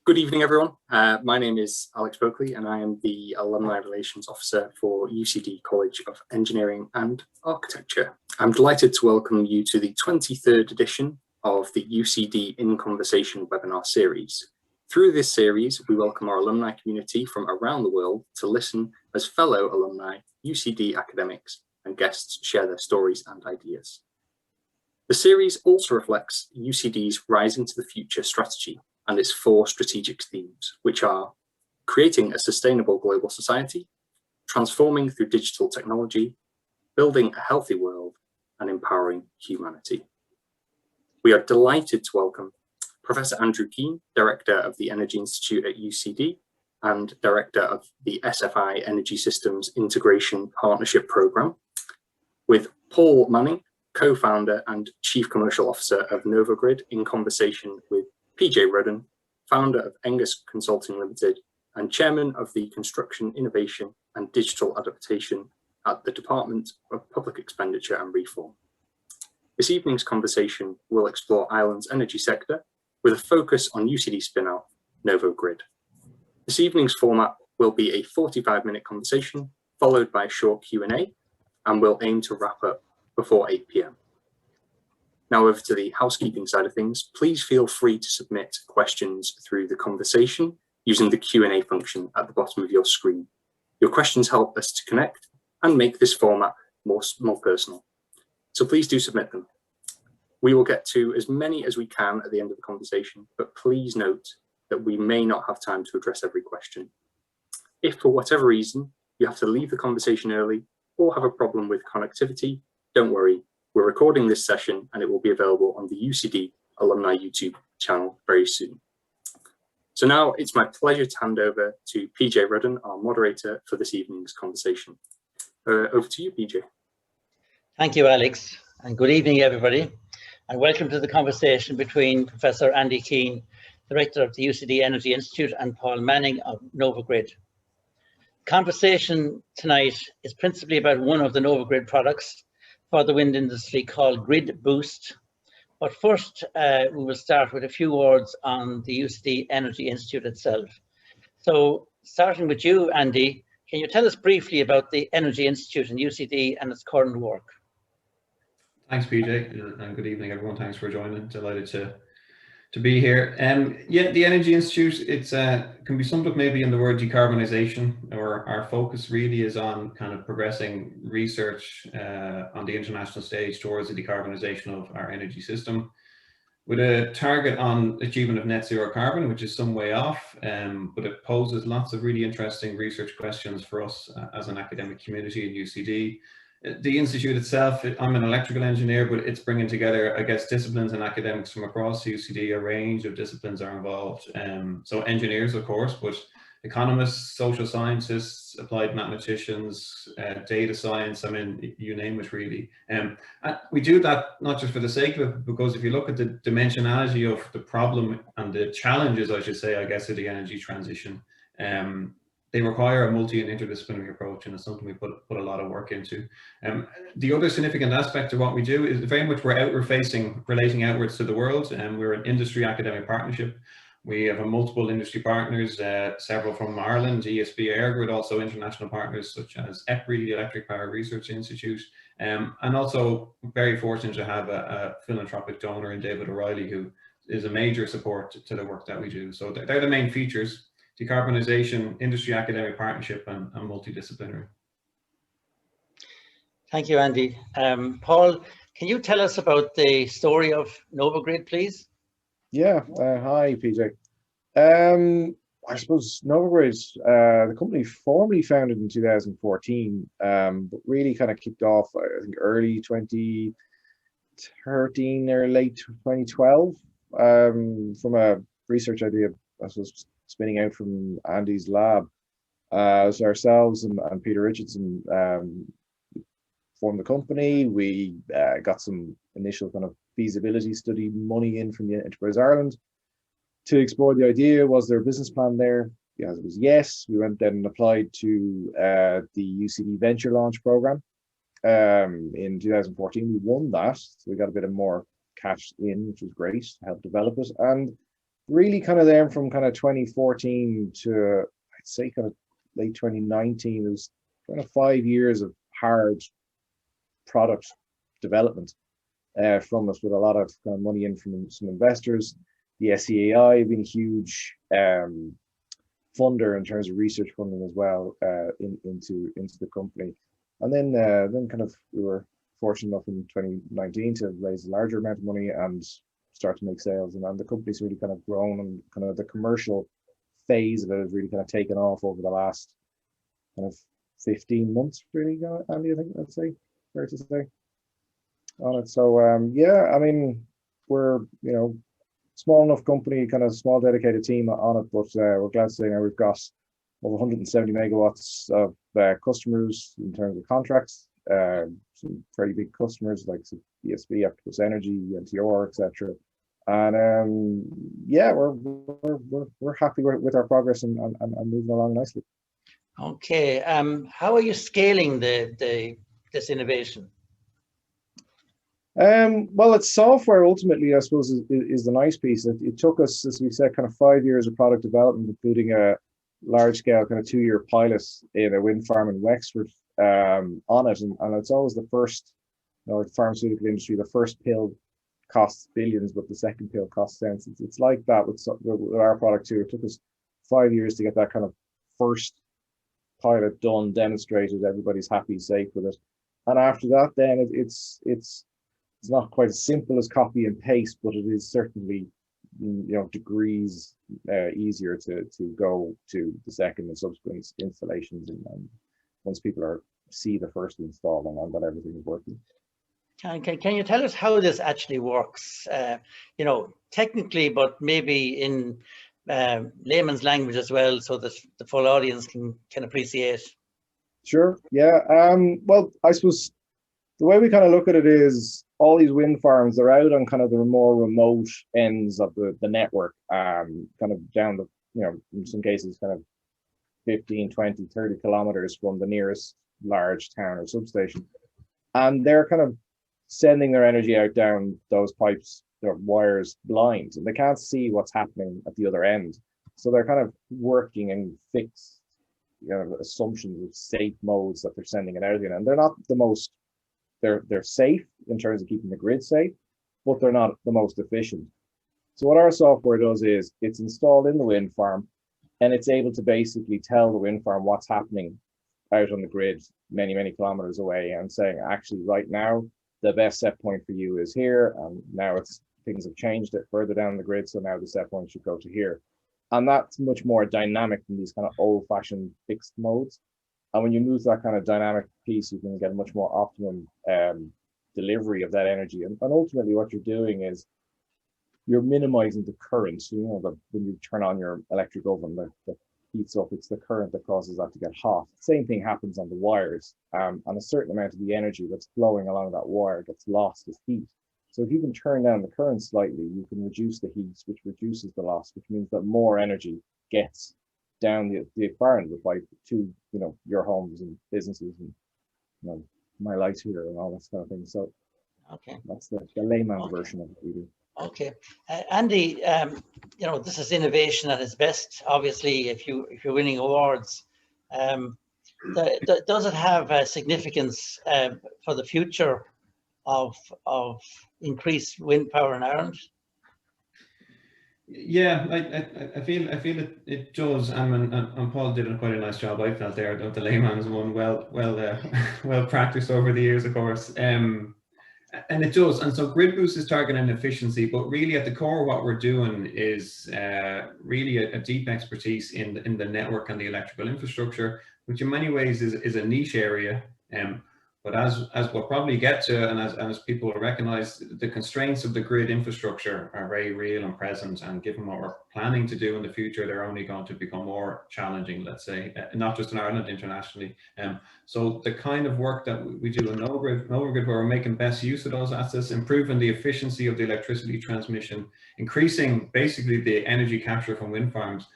Good evening, everyone. My name is Alex Berkeley, and I am the Alumni Relations Officer for UCD College of Engineering and Architecture. I'm delighted to welcome you to the 23rd edition of the UCD In Conversation webinar series. Through this series, we welcome our alumni community from around the world to listen as fellow alumni, UCD academics, and guests share their stories and ideas. The series also reflects UCD's Rise into the Future strategy and its 4 strategic themes, which are creating a sustainable global society, transforming through digital technology, building a healthy world, and empowering humanity. We are delighted to welcome Professor Andrew Keane, Director of the Energy Institute at UCD and Director of the SFI Energy Systems Integration Partnership Programme, with Paul Manning, Co-founder and Chief Commercial Officer of NovaGrid, in conversation with PJ Rudden, founder of Aengus Consulting Limited and Chairman of the Construction Innovation and Digital Adaptation at the Department of Public Expenditure and Reform. This evening's conversation will explore Ireland's energy sector with a focus on UCD spin-out NovoGrid. This evening's format will be a 45-minute conversation followed by a short Q&A, and we'll aim to wrap up before 8 p.m. Now over to the housekeeping side of things. Please feel free to submit questions through the conversation using the Q&A function at the bottom of your screen. Your questions help us to connect and make this format more personal. So please do submit them. We will get to as many as we can at the end of the conversation, but please note that we may not have time to address every question. If for whatever reason you have to leave the conversation early or have a problem with connectivity, don't worry, we're recording this session and it will be available on the UCD Alumni YouTube channel very soon. So now it's my pleasure to hand over to PJ Rudden, our moderator for this evening's conversation. Over to you, PJ. Thank you, Alex, and good evening, everybody, and welcome to the conversation between Professor Andy Keane, Director of the UCD Energy Institute, and Paul Manning of NovaGrid. Conversation tonight is principally about one of the NovaGrid products for the wind industry called GridBoost. But first, we will start with a few words on the UCD Energy Institute itself. So starting with you, Andy, can you tell us briefly about the Energy Institute and UCD and its current work? Thanks, PJ, and good evening, everyone. Thanks for joining. Delighted to be here. Yeah, the Energy Institute, it's can be summed up maybe in the word decarbonisation, or our focus really is on kind of progressing research on the international stage towards the decarbonisation of our energy system, with a target on achievement of net zero carbon, which is some way off, but it poses lots of really interesting research questions for us as an academic community in UCD. The Institute itself, I'm an electrical engineer, but it's bringing together, I guess, disciplines and academics from across UCD. A range of disciplines are involved. So engineers, of course, but economists, social scientists, applied mathematicians, data science, I mean, you name it really. And we do that not just for the sake of it, because if you look at the dimensionality of the problem and the challenges, I should say, I guess, of the energy transition, they require a multi and interdisciplinary approach, and it's something we put a lot of work into. The other significant aspect of what we do is very much we're outward facing, relating outwards to the world, and we're an industry academic partnership. We have multiple industry partners, several from Ireland, ESB, EirGrid, also international partners such as EPRI, the Electric Power Research Institute, and also very fortunate to have a philanthropic donor in David O'Reilly, who is a major support to the work that we do. So they're the main features: decarbonisation, industry academic partnership, and multidisciplinary. Thank you, Andy. Paul, can you tell us about the story of NovaGrid, please? Yeah, hi, PJ. I suppose NovaRace, the company formally founded in 2014, but really kind of kicked off, I think, early 2013 or late 2012, from a research idea, I suppose, spinning out from Andy's lab. So ourselves and Peter Richardson formed the company. We got some initial kind of feasibility study money in from the Enterprise Ireland to explore the idea. Was there a business plan there? The answer was yes. We went then and applied to the UCD Venture Launch Programme in 2014. We won that, so we got a bit of more cash in, which was great to help develop it. And really kind of then from kind of 2014 to I'd say kind of late 2019, it was kind of 5 years of hard product development from us, with a lot of kind of money in from some investors. The SEAI have been a huge funder in terms of research funding as well into the company. And then kind of we were fortunate enough in 2019 to raise a larger amount of money and start to make sales. And then the company's really kind of grown, and kind of the commercial phase of it has really kind of taken off over the last kind of 15 months, really, Andy, I think I'd say, fair to say, on it. So yeah, I mean, we're, you know, small enough company, kind of small dedicated team on it, but we're glad to say now we've got over 170 megawatts of customers in terms of contracts. Some very big customers like ESB, Octopus Energy, NTR, etc. And yeah, we're happy with our progress and moving along nicely. Okay, how are you scaling this innovation? Well, it's software ultimately, I suppose, is the nice piece. It took us, as we said, kind of 5 years of product development, including a large scale kind of 2-year pilot in a wind farm in Wexford on it. And it's always the first, you know, the pharmaceutical industry, the first pill costs billions, but the second pill costs cents. It's like that with our product too. It took us 5 years to get that kind of first pilot done, demonstrated, everybody's happy, safe with it. And after that, then it's not quite as simple as copy and paste, but it is certainly, you know, degrees easier to go to the second and subsequent installations, and once people see the first install and that everything is working. Can you tell us how this actually works? You know, technically, but maybe in layman's language as well, so that the full audience can appreciate. Sure. Yeah. Well, I suppose the way we kind of look at it is all these wind farms, they're out on kind of the more remote ends of the network, kind of down the, you know, in some cases kind of 15, 20, 30 kilometers from the nearest large town or substation. And they're kind of sending their energy out down those pipes, their wires blind, and they can't see what's happening at the other end. So they're kind of working in fixed, you know, assumptions of safe modes that they're sending it out in. And they're not the most, they're safe in terms of keeping the grid safe, but they're not the most efficient. So what our software does is it's installed in the wind farm, and it's able to basically tell the wind farm what's happening out on the grid many, many kilometers away, and saying, actually, right now, the best set point for you is here. And now things have changed it further down the grid. So now the set point should go to here. And that's much more dynamic than these kind of old fashioned fixed modes. And when you move to that kind of dynamic piece, you can get a much more optimum delivery of that energy. And ultimately what you're doing is you're minimizing the current. So, you know, when you turn on your electric oven that heats up, it's the current that causes that to get hot. Same thing happens on the wires, and a certain amount of the energy that's flowing along that wire gets lost as heat. So if you can turn down the current slightly, you can reduce the heat, which reduces the loss, which means that more energy gets down the far end of the pipe to, you know, your homes and businesses and, you know, my lights here and all that kind of thing. So okay, that's the layman's version of what we do. Okay, Andy, you know, this is innovation at its best. Obviously, if you're winning awards, does it have a significance for the future of increased wind power in Ireland? Yeah, I feel it does, and Paul did quite a nice job, I felt, there of the layman's one, well practiced over the years, of course. And it does, and so GridBoost is targeting efficiency, but really at the core what we're doing is really a deep expertise in the network and the electrical infrastructure, which in many ways is a niche area. But as we'll probably get to, and as people will recognize, the constraints of the grid infrastructure are very real and present, and given what we're planning to do in the future, they're only going to become more challenging, let's say, not just in Ireland, internationally. So the kind of work that we do in NovoGrid, where we're making best use of those assets, improving the efficiency of the electricity transmission, increasing basically the energy capture from wind farms,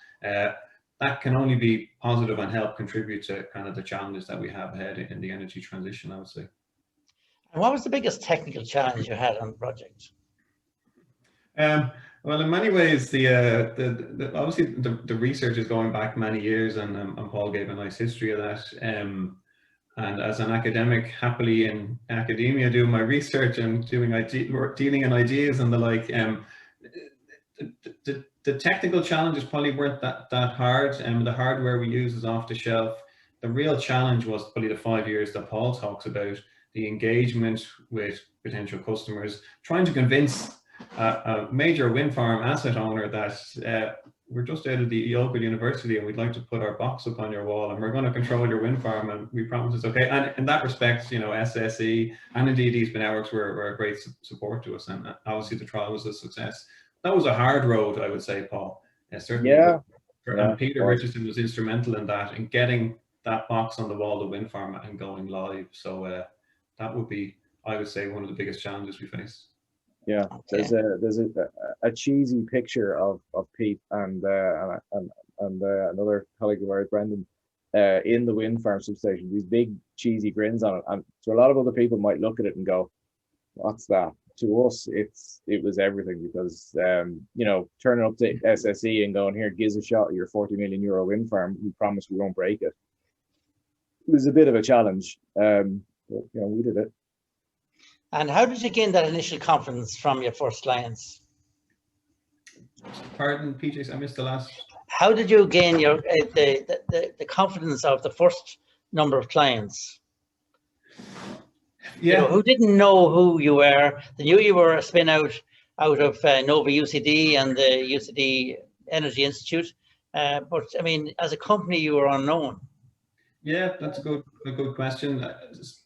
that can only be positive and help contribute to kind of the challenges that we have ahead in the energy transition, I would say. And what was the biggest technical challenge you had on the project? Well, Well, in many ways, obviously the research is going back many years, and Paul gave a nice history of that. And as an academic, happily in academia, doing my research and doing dealing in ideas and the like, the technical challenges probably weren't that hard, and the hardware we use is off the shelf. The real challenge was probably the 5 years that Paul talks about, the engagement with potential customers, trying to convince a major wind farm asset owner that we're just out of the local university and we'd like to put our box up on your wall and we're going to control your wind farm and we promise it's okay. And in that respect, you know, SSE and indeed Eastman Networks were a great support to us, and obviously the trial was a success. That was a hard road, I would say, Paul. Certainly. Yeah. And Peter Richardson was instrumental in that, in getting that box on the wall, the wind farm, and going live. So that would be, I would say, one of the biggest challenges we face. Yeah, there's a cheesy picture of Pete and another colleague of ours, Brendan, in the wind farm substation. These big cheesy grins on it, and so a lot of other people might look at it and go, "What's that?" To us, it was everything, because you know, turning up to SSE and going, "Here, gives a shot at your 40 million euro wind farm. We promise we won't break it." It was a bit of a challenge, but you know, we did it. And how did you gain that initial confidence from your first clients? Pardon, PJ, I missed the last. How did you gain your the confidence of the first number of clients? Yeah, you know, who didn't know who you were. They knew you were a spin out of Nova UCD and the UCD Energy Institute, but I mean, as a company, you were unknown. Yeah, that's a good question.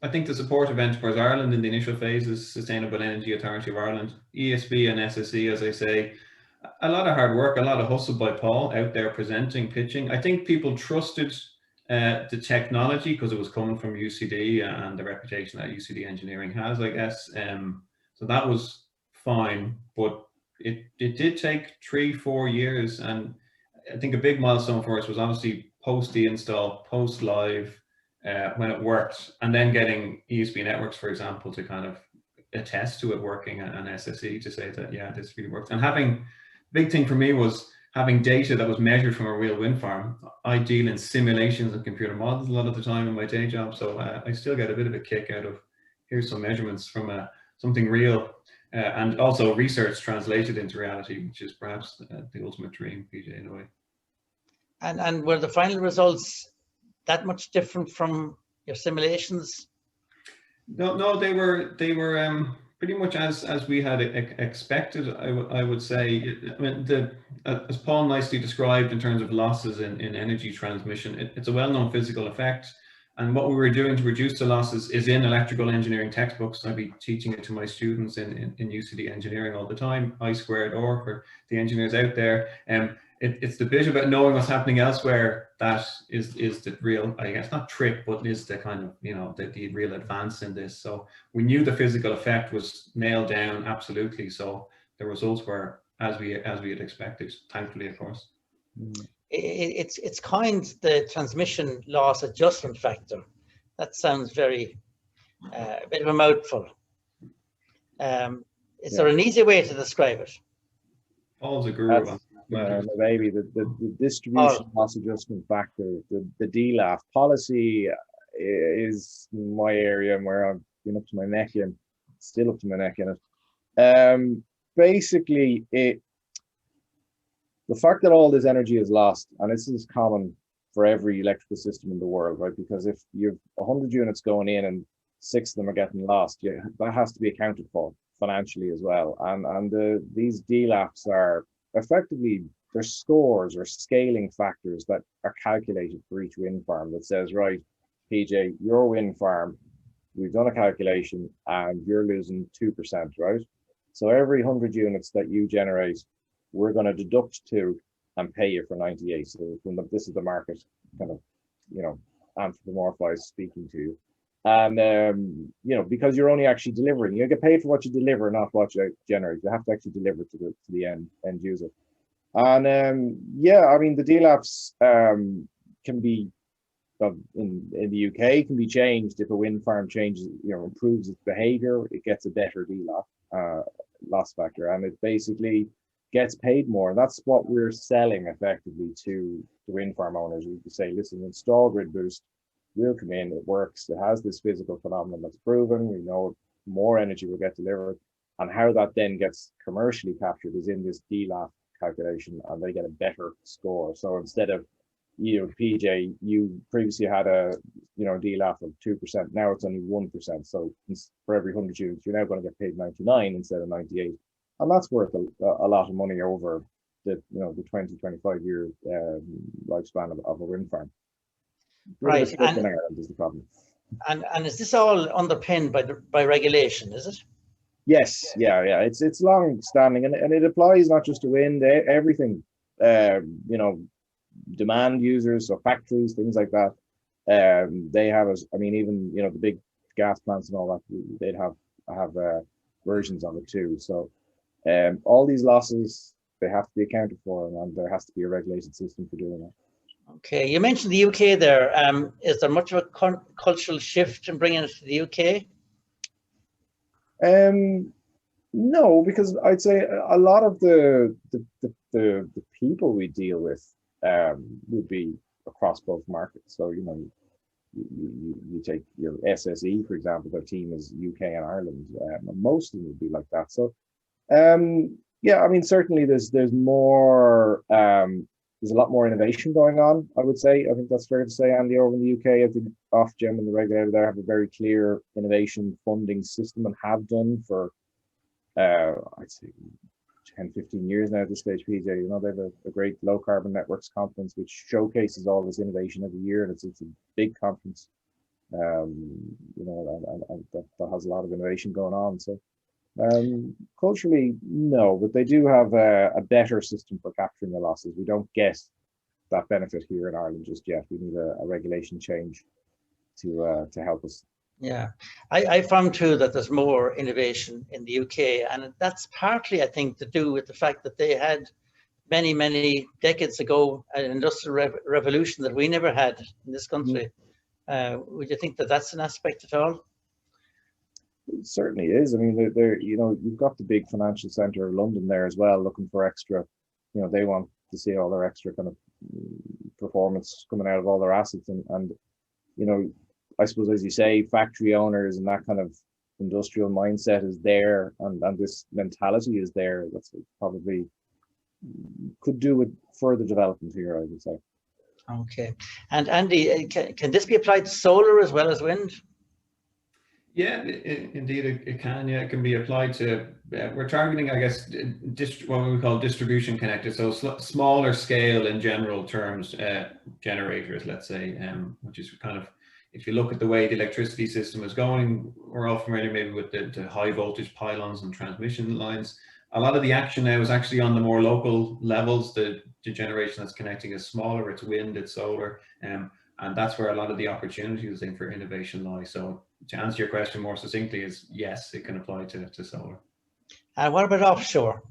I think the support of Enterprise Ireland in the initial phases, Sustainable Energy Authority of Ireland, ESB and SSE, as I say, a lot of hard work, a lot of hustle by Paul out there presenting, pitching. I think people trusted the technology because it was coming from UCD and the reputation that UCD engineering has, I guess. So that was fine, but it did take 3-4 years. And I think a big milestone for us was obviously post the install, post live, when it worked, and then getting ESB Networks, for example, to kind of attest to it working, and SSE to say that, yeah, this really works. And having, big thing for me was having data that was measured from a real wind farm. I deal in simulations and computer models a lot of the time in my day job, so I still get a bit of a kick out of, here's some measurements from something real, and also research translated into reality, which is perhaps the ultimate dream, PJ, in a way. And were the final results that much different from your simulations? No, they were pretty much as we had expected. I would say. I mean, as Paul nicely described in terms of losses in energy transmission, it's a well-known physical effect. And what we were doing to reduce the losses is in electrical engineering textbooks. I'd be teaching it to my students in UCD engineering all the time, I²R for the engineers out there. It's the bit about knowing what's happening elsewhere that is the real, I guess, not trick, but is the kind of, you know, the real advance in this. So we knew the physical effect was nailed down, absolutely. So the results were as we had expected, thankfully, of course. It's coined the transmission loss adjustment factor. That sounds very a bit of a mouthful. Is there an easy way to describe it? Paul's a guru. Maybe the distribution loss adjustment factor, the DLAF policy is my area where I've been up to my neck in, still up to my neck in it. Basically, the fact that all this energy is lost, and this is common for every electrical system in the world, right? Because if you've 100 units going in and 6 of them are getting lost, that has to be accounted for financially as well. And these DLAFs are effectively, they're scores or scaling factors that are calculated for each wind farm that says, right, PJ, your wind farm, we've done a calculation and you're losing 2%, right? So every 100 units that you generate, we're going to deduct 2 and pay you for 98. So this is the market kind of, you know, anthropomorphized speaking to you. And, you know, because you're only actually delivering, you get paid for what you deliver, not what you generate. You have to actually deliver to the end user. And yeah, I mean, the DLAFs can be, in the UK, can be changed if a wind farm changes, you know, improves its behavior, it gets a better DLAF loss factor. And it basically gets paid more. That's what we're selling effectively to the wind farm owners. We say, listen, install GridBoost, we'll come in, it works, it has this physical phenomenon that's proven, we know more energy will get delivered, and how that then gets commercially captured is in this DLAF calculation, and they get a better score. So instead of, PJ, you previously had a, DLAF of 2%, now it's only 1%. So for every 100 units, you're now going to get paid 99 instead of 98. And that's worth a lot of money over the 20, 25 year lifespan of a wind farm. Right, and Ireland is the problem. And is this all underpinned by regulation? Is it? Yes, yeah. It's long standing, and it applies not just to wind, everything. Demand users, so factories, things like that. They have, even the big gas plants and all that, they'd have versions of it too. So all these losses, they have to be accounted for, and there has to be a regulated system for doing that. Okay, you mentioned the UK there. Is there much of a cultural shift in bringing it to the UK? No, because I'd say a lot of the people we deal with would be across both markets. So you take your SSE, for example, their team is UK and Ireland. Most of them would be like that. So certainly there's more. There's a lot more innovation going on, I would say. I think that's fair to say, Andy, over in the UK. I think Ofgem and the regulator there have a very clear innovation funding system, and have done for, I'd say, 10, 15 years now at this stage, PJ. They have a great low carbon networks conference, which showcases all this innovation every year, and it's a big conference, and that has a lot of innovation going on. So culturally, no, but they do have a better system for capturing the losses. We don't get that benefit here in Ireland just yet. We need a regulation change to help us. Yeah, I found too that there's more innovation in the UK, and that's partly, I think, to do with the fact that they had many decades ago an industrial revolution that we never had in this country. Would you think that that's an aspect at all? It certainly is. I mean, you've got the big financial centre of London there as well, looking for extra. They want to see all their extra kind of performance coming out of all their assets, and I suppose, as you say, factory owners and that kind of industrial mindset is there, and this mentality is there. That's probably could do with further development here, I would say. Okay, and Andy, can this be applied to solar as well as wind? Yeah, indeed it can. Yeah, it can be applied to. We're targeting, I guess, what we call distribution connected, so smaller scale in general terms, generators, let's say, which is kind of, if you look at the way the electricity system is going, we're all familiar maybe with the high voltage pylons and transmission lines. A lot of the action now is actually on the more local levels. The generation that's connecting is smaller. It's wind, it's solar, and that's where a lot of the opportunities, I think, for innovation lie. So to answer your question more succinctly, is yes, it can apply to solar. And what about offshore?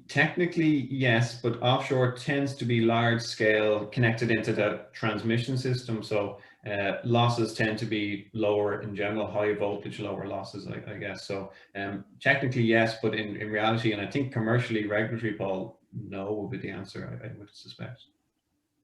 Technically, yes, but offshore tends to be large scale, connected into the transmission system. So losses tend to be lower in general, high voltage, lower losses, I guess. So technically, yes, but in reality, and I think commercially, regulatory, Paul, no would be the answer, I would suspect.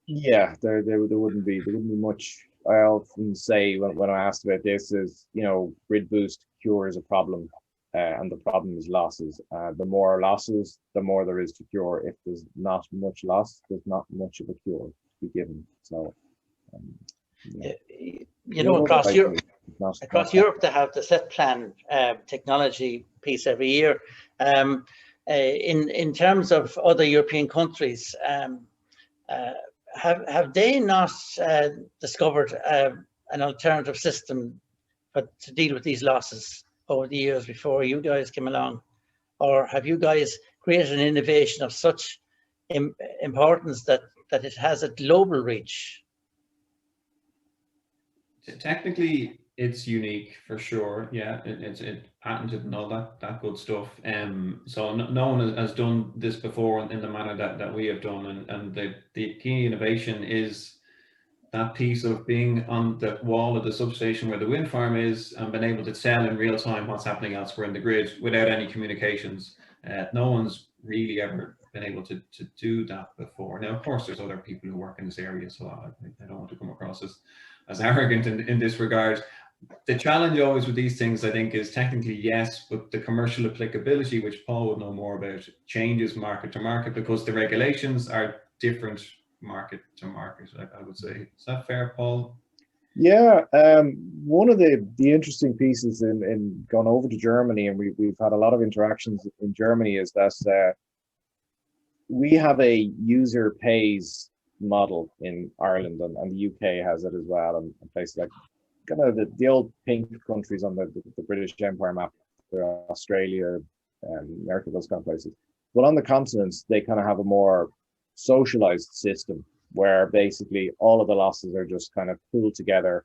Yeah, there wouldn't be much. I often say when I asked about this is, GridBoost cures a problem, and the problem is losses. The more losses, the more there is to cure. If there's not much loss, there's not much of a cure to be given. So, across Europe, they have the set plan technology piece every year. In terms of other European countries, have they not discovered an alternative system to deal with these losses over the years before you guys came along? Or have you guys created an innovation of such importance that it has a global reach? Technically, it's unique for sure. Yeah, it's patented and all that good stuff. So no one has done this before in the manner that we have done. And the key innovation is that piece of being on the wall of the substation where the wind farm is, and being able to tell in real time what's happening elsewhere in the grid without any communications. No one's really ever been able to do that before. Now, of course, there's other people who work in this area, so I don't want to come across as arrogant in this regard. The challenge always with these things, I think, is technically yes, but the commercial applicability, which Paul would know more about, changes market to market because the regulations are different market to market, I would say. Is that fair, Paul? Yeah, one of the interesting pieces in going over to Germany, and we've had a lot of interactions in Germany, is that we have a user pays model in Ireland, and the UK has it as well, and places like kind of the old pink countries on the British Empire map, Australia, America, those kind of places. But on the continents, they kind of have a more socialized system where basically all of the losses are just kind of pooled together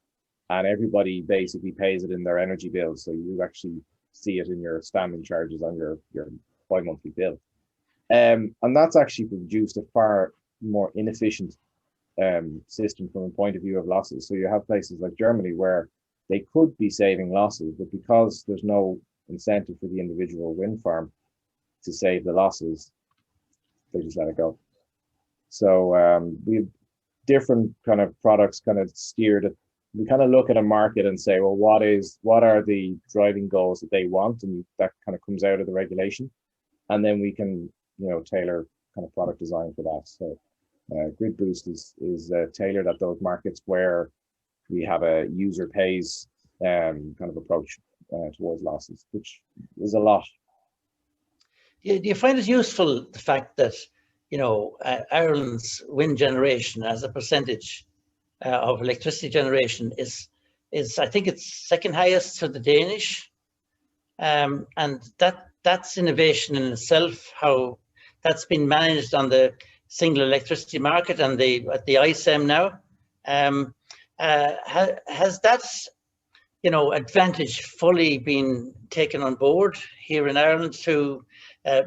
and everybody basically pays it in their energy bills. So you actually see it in your standing charges on your bi-monthly bill. And that's actually produced a far more inefficient system from a point of view of losses. So you have places like Germany where they could be saving losses, but because there's no incentive for the individual wind farm to save the losses, they just let it go. So we have different kind of products kind of steered at, we kind of look at a market and say, well, what are the driving goals that they want, and that kind of comes out of the regulation, and then we can, you know, tailor kind of product design for that. So GridBoost is tailored at those markets where we have a user pays kind of approach towards losses, which is a lot. Do you find it useful, the fact that, you know, Ireland's wind generation as a percentage of electricity generation is I think it's second highest to the Danish, and that's innovation in itself, how that's been managed on the single electricity market and at the ISEM now. Has that, you know, advantage fully been taken on board here in Ireland to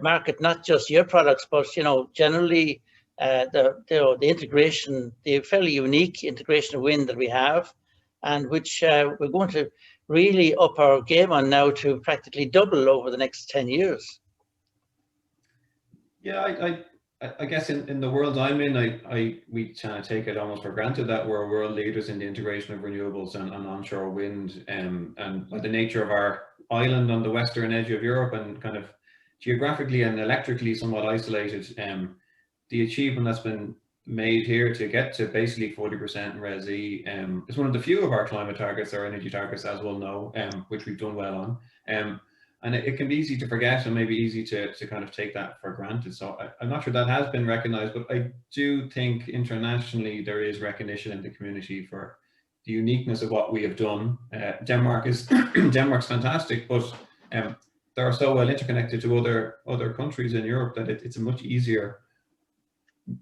market not just your products, but, you know, generally the integration, the fairly unique integration of wind that we have, and which we're going to really up our game on now to practically double over the next 10 years? Yeah, I guess in the world I'm in, we kind of take it almost for granted that we're world leaders in the integration of renewables and onshore wind, and by the nature of our island on the western edge of Europe and kind of geographically and electrically somewhat isolated, the achievement that's been made here to get to basically 40% RESI is one of the few of our climate targets, our energy targets, as we'll know, which we've done well on. And it can be easy to forget and maybe easy to kind of take that for granted. So I'm not sure that has been recognized, but I do think internationally there is recognition in the community for the uniqueness of what we have done. Denmark's fantastic, but they are so well interconnected to other countries in Europe that it's a much easier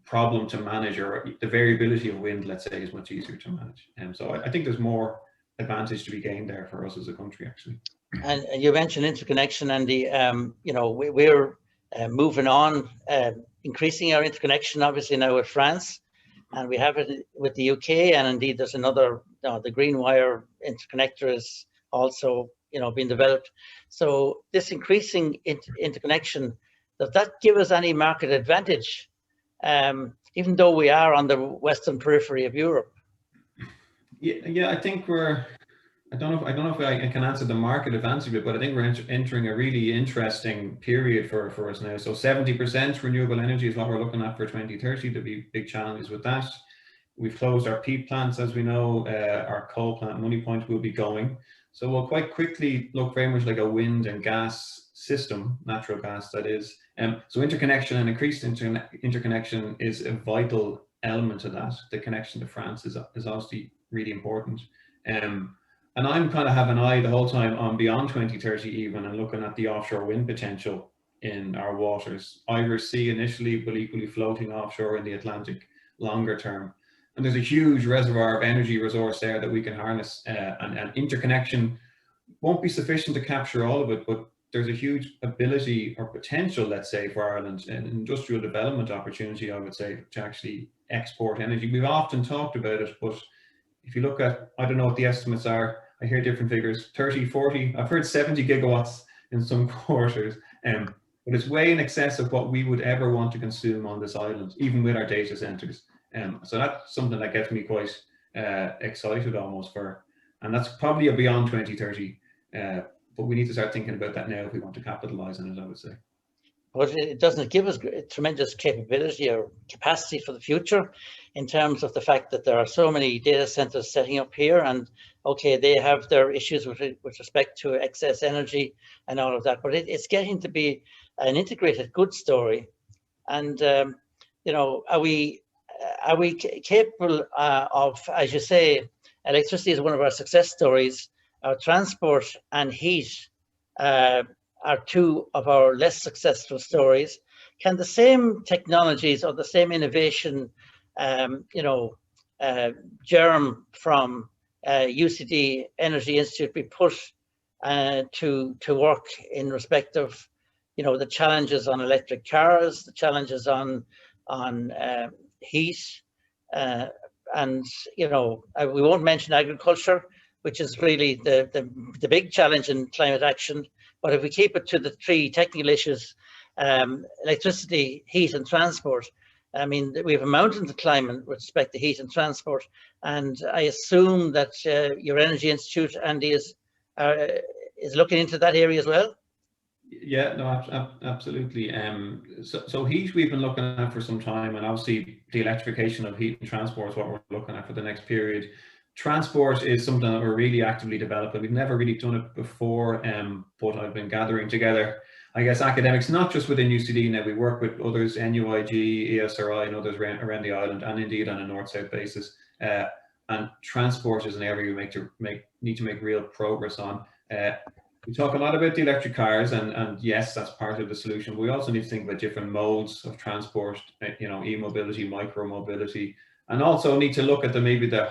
problem to manage, or the variability of wind, let's say, is much easier to manage. And so I think there's more advantage to be gained there for us as a country, actually. And you mentioned interconnection, and the you know, we're moving on, increasing our interconnection obviously now with France, and we have it with the UK, and indeed there's another, the Green Wire interconnector is also, you know, being developed. So this increasing interconnection, does that give us any market advantage, even though we are on the western periphery of Europe? Yeah, I think I don't know if I can answer the market advantage of it, but I think we're entering a really interesting period for us now. So 70% renewable energy is what we're looking at for 2030. There'll be big challenges with that. We've closed our peat plants, as we know. Our coal plant, Money Point, will be going. So we'll quite quickly look very much like a wind and gas system, natural gas, that is. So interconnection and increased interconnection is a vital element to that. The connection to France is obviously really important. And I'm kind of have an eye the whole time on beyond 2030 even, and looking at the offshore wind potential in our waters, Irish Sea initially, but equally floating offshore in the Atlantic longer term. And there's a huge reservoir of energy resource there that we can harness, and interconnection won't be sufficient to capture all of it, but there's a huge ability or potential, let's say, for Ireland, an industrial development opportunity, I would say, to actually export energy. We've often talked about it, but if you look at, I don't know what the estimates are, I hear different figures, 30, 40, I've heard 70 gigawatts in some quarters. but it's way in excess of what we would ever want to consume on this island, even with our data centers. So that's something that gets me quite excited almost for, and that's probably a beyond 2030. But we need to start thinking about that now if we want to capitalize on it, I would say. But it doesn't give us tremendous capability or capacity for the future in terms of the fact that there are so many data centers setting up here, and okay, they have their issues with respect to excess energy and all of that, but it's getting to be an integrated good story. And you know, are we capable of, as you say, electricity is one of our success stories. Our transport and heat are two of our less successful stories. Can the same technologies or the same innovation, you know, germ from UCD Energy Institute be put to work in respect of, you know, the challenges on electric cars, the challenges on heat, and you know, we won't mention agriculture, which is really the big challenge in climate action. But if we keep it to the three technical issues, electricity, heat and transport, I mean, we have a mountain to climb with respect to heat and transport. And I assume that your Energy Institute, Andy, is looking into that area as well? Yeah, no, absolutely. So heat we've been looking at for some time, and obviously the electrification of heat and transport is what we're looking at for the next period. Transport is something that we're really actively developing. We've never really done it before, but I've been gathering together, I guess, academics, not just within UCD now. We work with others, NUIG, ESRI and others around the island, and indeed on a north-south basis. And transport is an area we need to make real progress on. We talk a lot about the electric cars, and yes, that's part of the solution. But we also need to think about different modes of transport, you know, e-mobility, micro-mobility, and also need to look at maybe the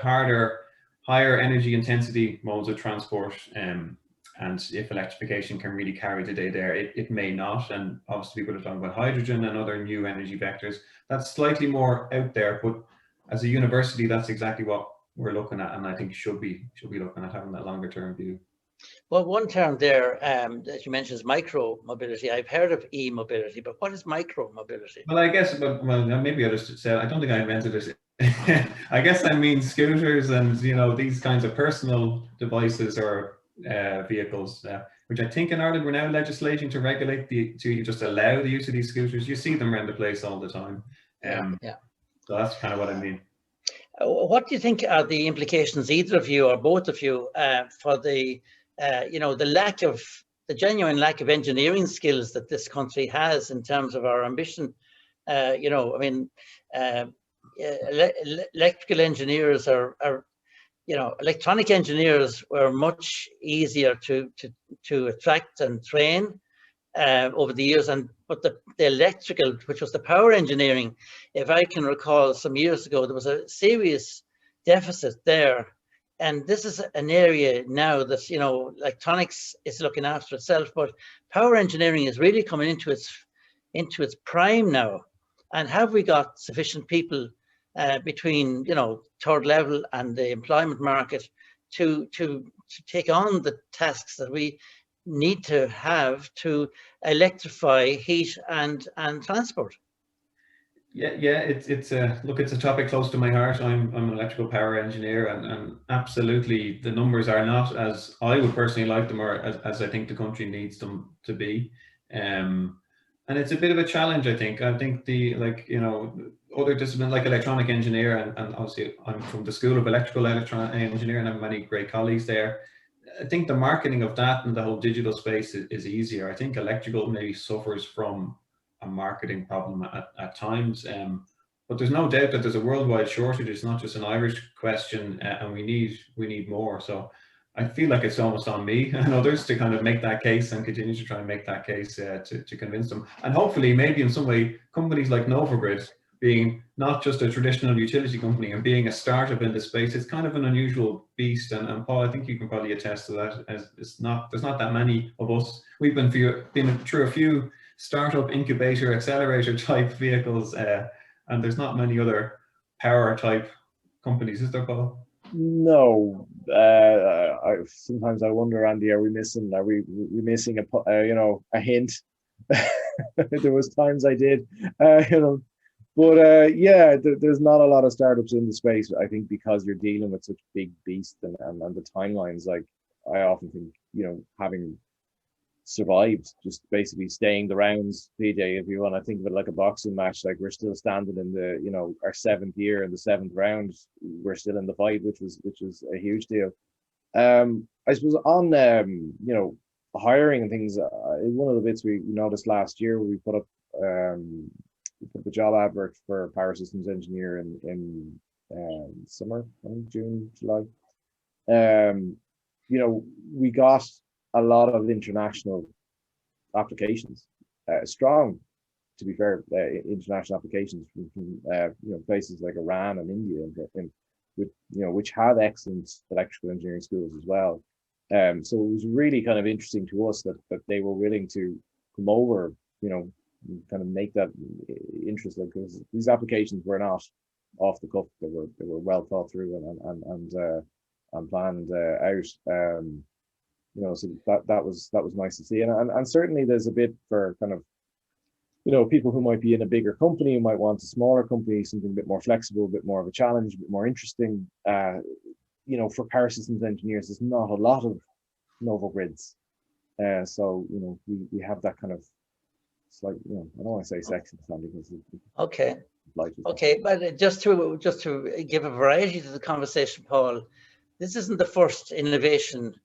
higher energy intensity modes of transport, and if electrification can really carry the day there. It may not, and obviously people are talking about hydrogen and other new energy vectors. That's slightly more out there, but as a university, that's exactly what we're looking at, and I think should be looking at having that longer term view. Well, one term there that you mentioned is micro mobility. I've heard of e-mobility, but what is micro mobility? Well, I guess, well, maybe I just said, I don't think I invented it. I guess I mean scooters and, you know, these kinds of personal devices or vehicles, which I think in Ireland we're now legislating to regulate to just allow the use of these scooters. You see them around the place all the time. Yeah. So that's kind of what I mean. What do you think are the implications, either of you or both of you, for the you know, the genuine lack of engineering skills that this country has in terms of our ambition? You know, I mean, electrical engineers are, you know, electronic engineers were much easier to attract and train over the years, but the electrical, which was the power engineering, if I can recall some years ago, there was a serious deficit there. And this is an area now that, you know, electronics is looking after itself, but power engineering is really coming into its prime now. And have we got sufficient people between, you know, third level and the employment market to take on the tasks that we need to have to electrify heat and transport? Yeah, it's a topic close to my heart. I'm an electrical power engineer, and absolutely the numbers are not as I would personally like them, or as I think the country needs them to be. And it's a bit of a challenge, I think. I think other disciplines like electronic engineer, and obviously I'm from the School of Electrical Engineering, and I have many great colleagues there. I think the marketing of that and the whole digital space is easier. I think electrical maybe suffers from a marketing problem at times, but there's no doubt that there's a worldwide shortage. It's not just an Irish question, and we need more. So I feel like it's almost on me and others to kind of make that case and continue to try and make that case to convince them. And hopefully, maybe in some way, companies like NovaGrid, being not just a traditional utility company and being a startup in the space, it's kind of an unusual beast. And Paul, I think you can probably attest to that. As there's not that many of us. We've been through a few startup incubator accelerator type vehicles, and there's not many other power type companies, is there, Paul? No, sometimes I wonder, Andy, are we missing a hint? There was times I did, you know, but yeah, there's not a lot of startups in the space. I think because you're dealing with such big beasts and the timelines. Like I often think, you know, having survived, just basically staying the rounds, PJ, if you want to think of it like a boxing match, like we're still standing in the, you know, our 7th year in the 7th round, we're still in the fight, which was a huge deal. I suppose on you know, hiring and things, one of the bits we noticed last year, we put up a job advert for a power systems engineer in summer, I think June, July. You know, we got a lot of international applications, strong, to be fair, international applications from you know, places like Iran and India, and with, you know, which have excellent electrical engineering schools as well. So it was really kind of interesting to us that they were willing to come over, you know, kind of make that interesting, because these applications were not off the cuff. They were well thought through and planned out. You know, so that was nice to see, and certainly there's a bit for kind of, you know, people who might be in a bigger company, who might want a smaller company, something a bit more flexible, a bit more of a challenge, a bit more interesting. You know, for power systems engineers, there's not a lot of NovoGrids, so you know, we have that kind of slight, you know, I don't want to say sexy because okay, okay, but just to give a variety to the conversation, Paul, this isn't the first innovation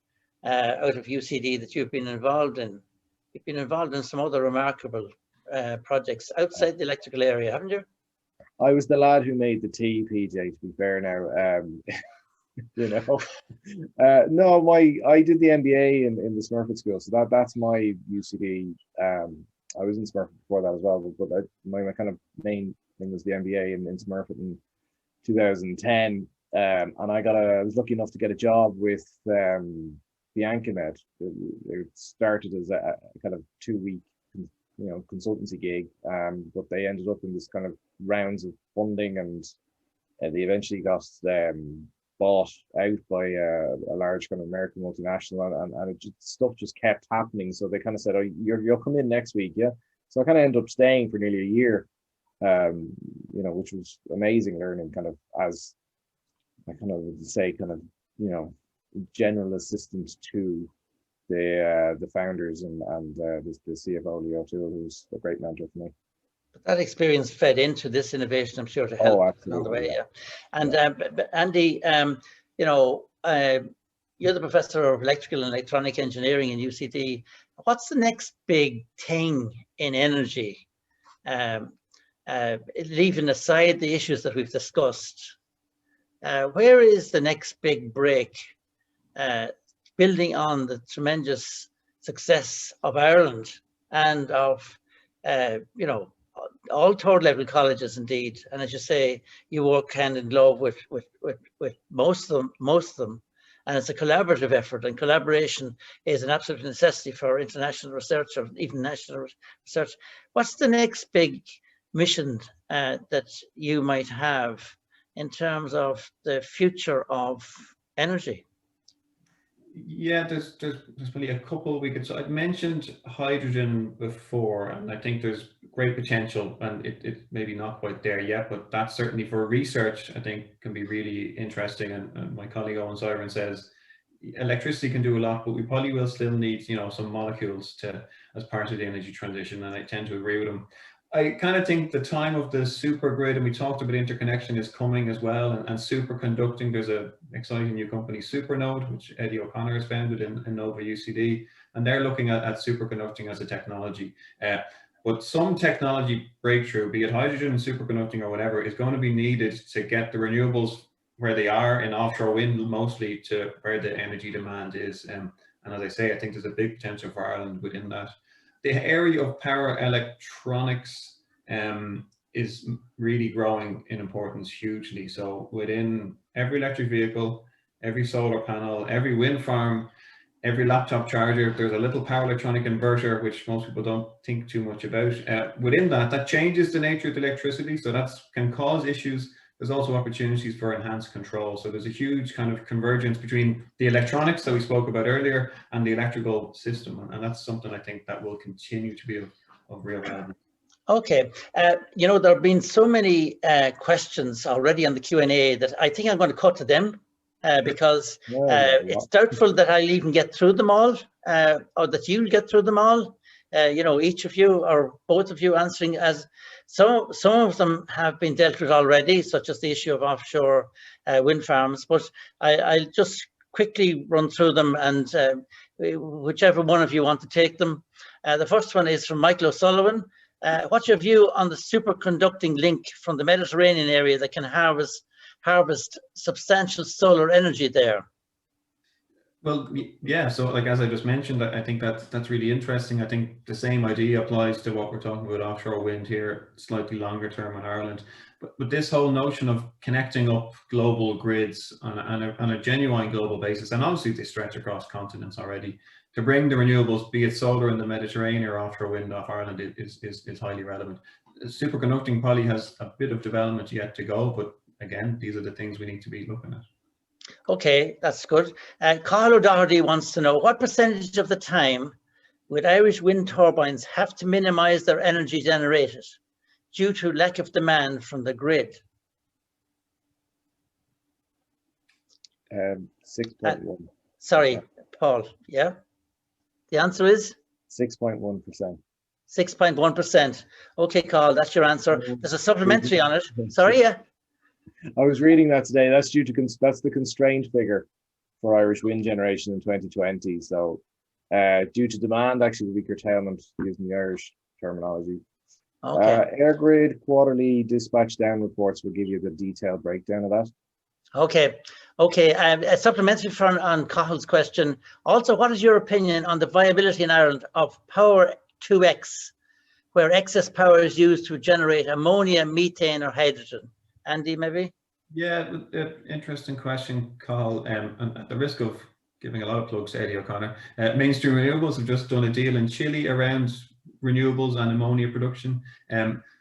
out of UCD that you've been involved in. You've been involved in some other remarkable projects outside the electrical area, haven't you? I was the lad who made the tea, PJ, to be fair now. You know, no, I did the MBA in the Smurfit school, so that's my UCD. I was in Smurfit before that as well, but my kind of main thing was the MBA in Smurfit in 2010. And I was lucky enough to get a job with Biancamed. It started as a kind of 2-week, you know, consultancy gig, but they ended up in this kind of rounds of funding, and they eventually got bought out by a large kind of American multinational, and stuff just kept happening. So they kind of said, "Oh, you'll come in next week, yeah." So I kind of ended up staying for nearly a year, you know, which was amazing learning, kind of, as I kind of would say, kind of, you know, general assistant to the founders and the CFO Leo Toole, who's a great mentor for me. But that experience fed into this innovation, I'm sure, to help along the way. Yeah. And Andy, you know, you're the professor of electrical and electronic engineering in UCD. What's the next big thing in energy? Leaving aside the issues that we've discussed, where is the next big break, building on the tremendous success of Ireland and of, you know, all third level colleges indeed, and as you say, you work hand in glove with most of them, and it's a collaborative effort, and collaboration is an absolute necessity for international research or even national research. What's the next big mission that you might have in terms of the future of energy? Yeah, there's probably a couple we could. So I'd mentioned hydrogen before, and I think there's great potential, and it's maybe not quite there yet, but that certainly for research, I think, can be really interesting. And my colleague Owen Siren says electricity can do a lot, but we probably will still need, you know, some molecules as part of the energy transition, and I tend to agree with him. I kind of think the time of the super grid, and we talked about interconnection, is coming as well, and superconducting. There's an exciting new company, Supernode, which Eddie O'Connor has founded in Nova UCD, and they're looking at superconducting as a technology. But some technology breakthrough, be it hydrogen and superconducting or whatever, is going to be needed to get the renewables where they are in offshore wind, mostly, to where the energy demand is. And as I say, I think there's a big potential for Ireland within that. The area of power electronics is really growing in importance hugely. So within every electric vehicle, every solar panel, every wind farm, every laptop charger, there's a little power electronic inverter, which most people don't think too much about. Within that changes the nature of the electricity, so that can cause issues. There's also opportunities for enhanced control. So there's a huge kind of convergence between the electronics that we spoke about earlier and the electrical system. And that's something I think that will continue to be real relevance. Okay, you know, there have been so many questions already on the Q&A that I think I'm going to cut to them because it's doubtful that I'll even get through them all, or that you'll get through them all. You know, each of you or both of you answering, as some of them have been dealt with already, such as the issue of offshore wind farms, but I'll just quickly run through them, and whichever one of you want to take them. The first one is from Michael O'Sullivan. What's your view on the superconducting link from the Mediterranean area that can harvest substantial solar energy there? Well, yeah, so like as I just mentioned, I think that's really interesting. I think the same idea applies to what we're talking about offshore wind here, slightly longer term in Ireland. But this whole notion of connecting up global grids on a genuine global basis, and obviously they stretch across continents already, to bring the renewables, be it solar in the Mediterranean or offshore wind off Ireland, is highly relevant. Superconducting probably has a bit of development yet to go, but again, these are the things we need to be looking at. Okay, that's good. Carl O'Doherty wants to know, what percentage of the time would Irish wind turbines have to minimise their energy generated due to lack of demand from the grid? 6.1. Sorry, Paul, yeah? The answer is? 6.1%. 6.1%. Okay, Carl, that's your answer. There's a supplementary on it. Sorry, yeah. I was reading that today. That's due to that's the constrained figure for Irish wind generation in 2020. So, due to demand, actually, the curtailment, using the Irish terminology. Okay. EirGrid quarterly dispatch down reports will give you the detailed breakdown of that. Okay. Okay. A supplementary on Cahill's question. Also, what is your opinion on the viability in Ireland of Power 2X, where excess power is used to generate ammonia, methane, or hydrogen? Andy, maybe? Yeah, interesting question, Carl. And at the risk of giving a lot of plugs to Eddie O'Connor, Mainstream Renewables have just done a deal in Chile around renewables and ammonia production.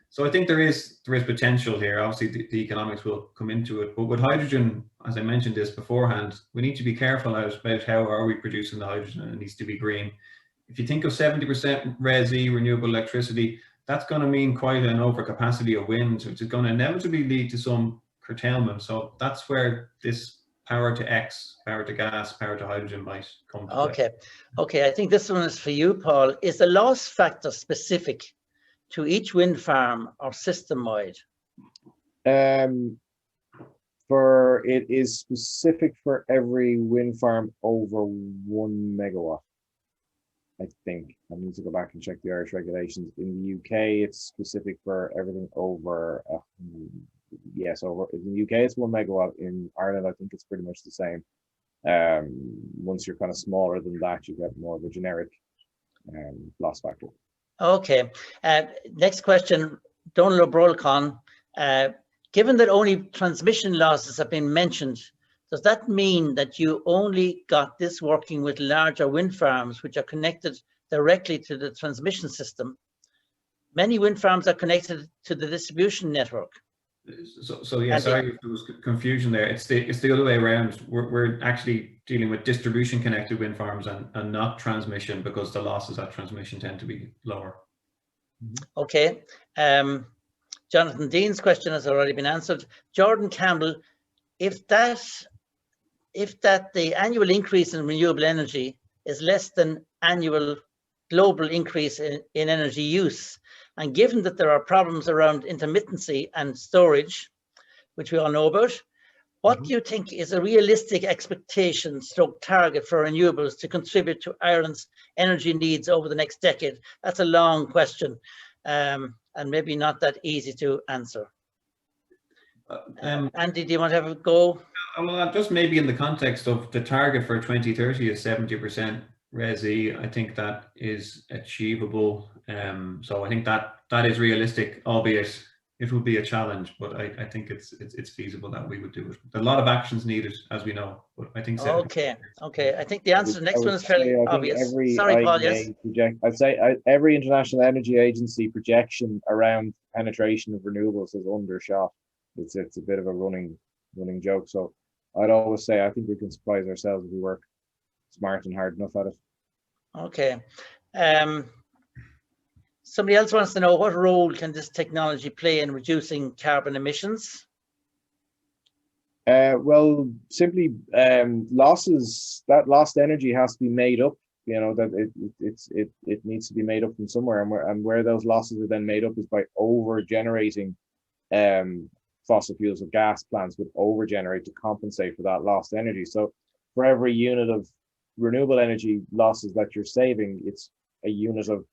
So I think there is potential here. Obviously, the economics will come into it. But with hydrogen, as I mentioned this beforehand, we need to be careful about how are we producing the hydrogen, and it needs to be green. If you think of 70% RES-E, renewable electricity, that's going to mean quite an overcapacity of wind, which is going to inevitably lead to some curtailment. So that's where this power to X, power to gas, power to hydrogen might come to play. Okay. Okay, I think this one is for you, Paul. Is the loss factor specific to each wind farm or system-wide? It is specific for every wind farm over 1 megawatt. I think I need to go back and check the Irish regulations. In the UK, it's specific for everything over. Yes, over in the UK it's 1 megawatt. In Ireland, I think it's pretty much the same. Once you're kind of smaller than that, you get more of a generic loss factor. Okay. Next question, Donald O'Brolcon. Given that only transmission losses have been mentioned, does that mean that you only got this working with larger wind farms which are connected directly to the transmission system? Many wind farms are connected to the distribution network. So yeah, sorry if there was confusion there. It's the other way around. We're actually dealing with distribution connected wind farms and not transmission, because the losses at transmission tend to be lower. Okay. Jonathan Dean's question has already been answered. Jordan Campbell, if that the annual increase in renewable energy is less than annual global increase in energy use, and given that there are problems around intermittency and storage, which we all know about, what do you think is a realistic expectation / target for renewables to contribute to Ireland's energy needs over the next decade? That's a long question, and maybe not that easy to answer. Andy, do you want to have a go? Well, just maybe in the context of the target for 2030 is 70% RES-E. I think that is achievable. So I think that is realistic, albeit it will be a challenge, but I think it's feasible that we would do it. There are a lot of actions needed, as we know, but I think 70%. Okay. I think the answer to the next one is fairly obvious. Sorry, Paul, yes? I'd say every International Energy Agency projection around penetration of renewables is undershot. It's a bit of a running joke. So I'd always say I think we can surprise ourselves if we work smart and hard enough at it. Okay. Somebody else wants to know, what role can this technology play in reducing carbon emissions? Well, simply losses, that lost energy has to be made up. You know, that it needs to be made up from somewhere, and where those losses are then made up is by over generating fossil fuels. So gas plants would over generate to compensate for that lost energy. So for every unit of renewable energy losses that you're saving, it's a unit of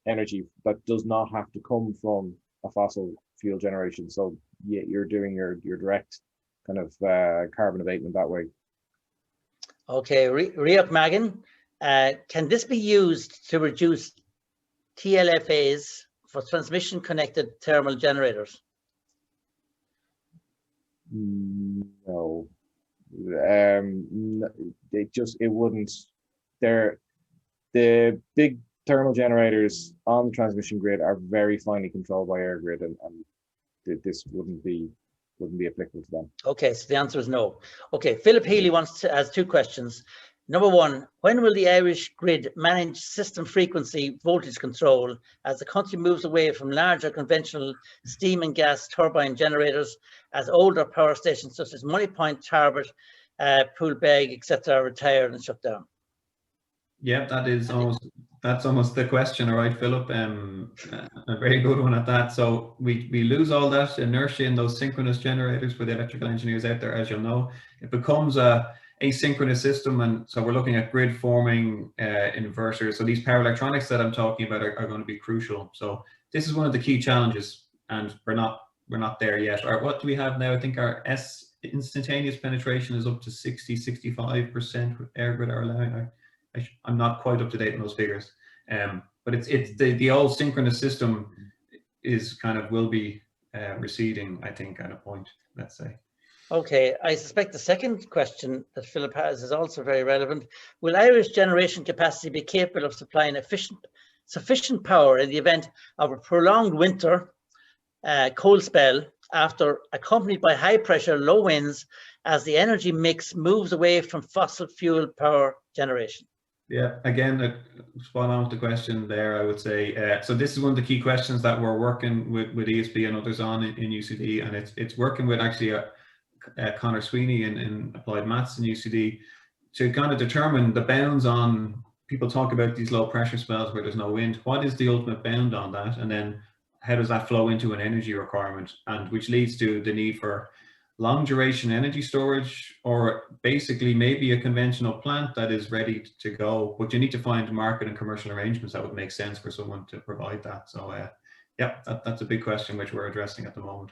energy that does not have to come from a fossil fuel generation. So yeah, you're doing your direct kind of carbon abatement that way. Okay, Riok Magan, can this be used to reduce TLFAs for transmission connected thermal generators? No, it wouldn't. The big thermal generators on the transmission grid are very finely controlled by air grid, and this wouldn't be applicable to them. Okay, so the answer is no. Okay, Philip Healy has two questions. Number one, when will the Irish grid manage system frequency voltage control as the country moves away from larger conventional steam and gas turbine generators, as older power stations such as Moneypoint, Tarbert, Poolbeg, etc. are retired and shut down? Yeah, that's almost the question, all right, Philip. A very good one at that. So we lose all that inertia in those synchronous generators for the electrical engineers out there, as you'll know. It becomes a asynchronous system, and so we're looking at grid forming inverters. So these power electronics that I'm talking about are going to be crucial. So this is one of the key challenges, and we're not there yet. Or what do we have now? I think our instantaneous penetration is up to 60-65% with air grid are allowing. I'm not quite up to date on those figures, but it's the old synchronous system is kind of will be receding, I think, at a point, let's say. Okay, I suspect the second question that Philip has is also very relevant. Will Irish generation capacity be capable of supplying sufficient power in the event of a prolonged winter cold spell, after accompanied by high pressure, low winds, as the energy mix moves away from fossil fuel power generation? Yeah, again, spot on with the question there, I would say. So this is one of the key questions that we're working with ESB and others on in UCD, and it's working with actually Conor Sweeney in applied maths in UCD to kind of determine the bounds on, people talk about these low pressure spells where there's no wind. What is the ultimate bound on that? And then how does that flow into an energy requirement? And which leads to the need for long duration energy storage, or basically maybe a conventional plant that is ready to go, but you need to find market and commercial arrangements that would make sense for someone to provide that. So yeah, that's a big question which we're addressing at the moment.